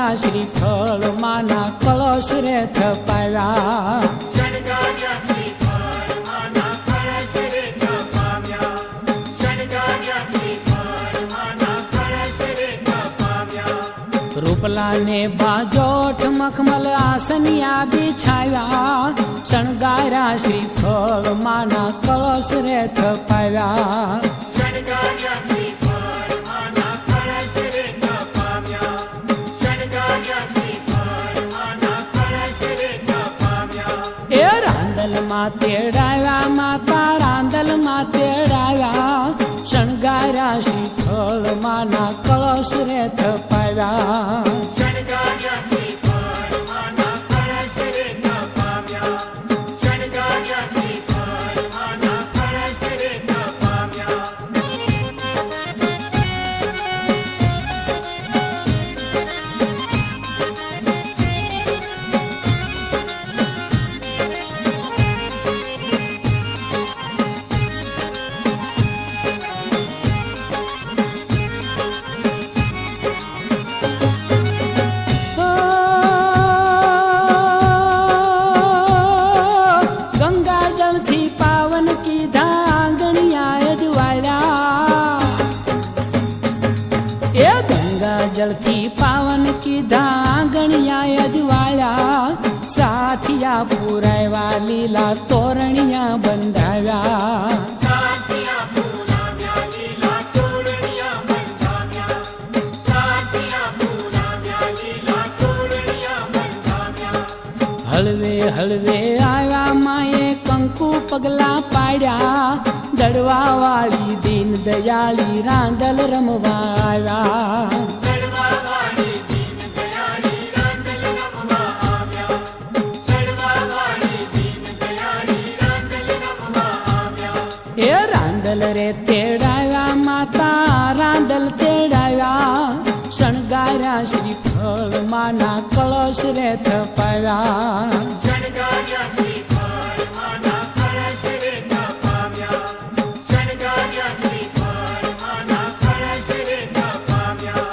શણગાર્યા શ્રીફળ માના કળશ રે થપાવ્યા શણગાર્યા શ્રીફળ માના કળશ રે થપાવ્યા શણગાર્યા શ્રીફળ માના કળશ રે થપાવ્યા રૂપલાને બાજોઠ મખમલ આસનિયા બિછાવ્યા શણગાર્યા શ્રીફળ માના કળશ રે થપાવ્યા શણગાર્યા શ્રીફળ માના કળશ રે થપાવ્યા શણગાર્યા શ્રીફળ માના કળશ રે થપાવ્યા એ રાંદલમાં તેડાવ્યા માતા રાંદલમાં તેડાવ્યા શણગાર્યા શ્રીફળ માના કળશ રે થપાવ્યા શણગાર્યા શ્રીફળ માના કળશ રે થપાવ્યા શણગાર્યા શ્રીફળ માના કળશ રે થપાવ્યા ગંગાજળથી પાવન કીધા આંગણિયા અજવાળ્યા એ ગંગાજળથી પાવન કીધા આંગણિયા અજવાળ્યા સાથિયા પુરાવ્યા લીલા તોરણિયા બંધાવ્યા સાથિયા પુરાવ્યા લીલા તોરણિયા બંધાવ્યા સાથિયા પુરાવ્યા લીલા તોરણિયા બંધાવ્યા હળવે હળવે આવ્યા માએ કંકુ પગલા પાડ્યા દડવા વાળી દીન દયાળી રાંદલ રમવા આવ્યા સડવાવાળી દીન દયાળી રાંદલ રમવા આવ્યા સડવાવાળી દીન દયાળી રાંદલ રમવા આવ્યા એ રાંદલ રે તેડાવ્યા માતા રાંદલ તેડાવ્યા શણગાર્યા શ્રીફળ માના કળશ રે થપાવ્યા શણગાર્યા શ્રીફળ માના કળશ રે થપાવ્યા શણગાર્યા શ્રીફળ માના કળશ રે થપાવ્યા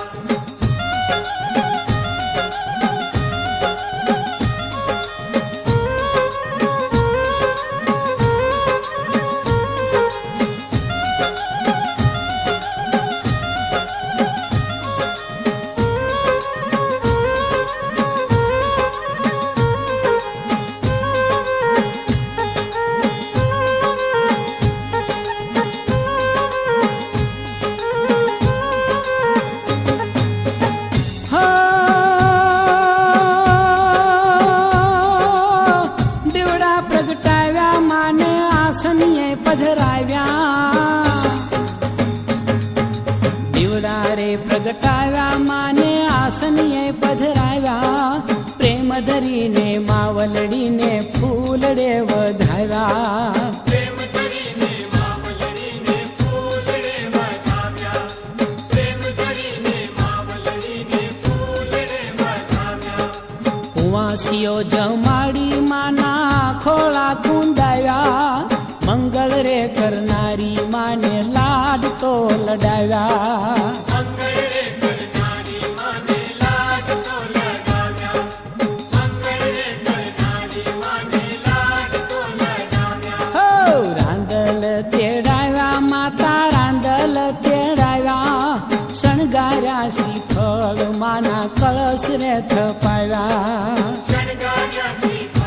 હો દીવડા પ્રગટાવ્યા માને આસનીએ પધરાવ્યા દીવડા રે પ્રગટાવ્યા માને આસનીએ પધરાવ્યા પ્રેમ ધરીને માવલડીને ફૂલડે વધાવ્યા પ્રેમ ધરીને માવલડીને ફૂલડે વધાવ્યા પ્રેમ ધરીને માવલડીને ફૂલડે વધાવ્યા કુંવાસીઓ જમાડી માના ખોળા કુંદાવ્યા મંગળ રે કરનારી માને લાડ તો લડાવ્યા મંગળ રે કરનારી માને લાડ તો લડાવ્યા મંગળ રે કરનારી માને લાડ તો લડાવ્યા હો રાંદલ તેડાવ્યા માતા રાંદલ તેડાવ્યા શણગાર્યા શ્રીફળ માના કળશ રે થપાવ્યા શણગાર્યા શ્રીફળ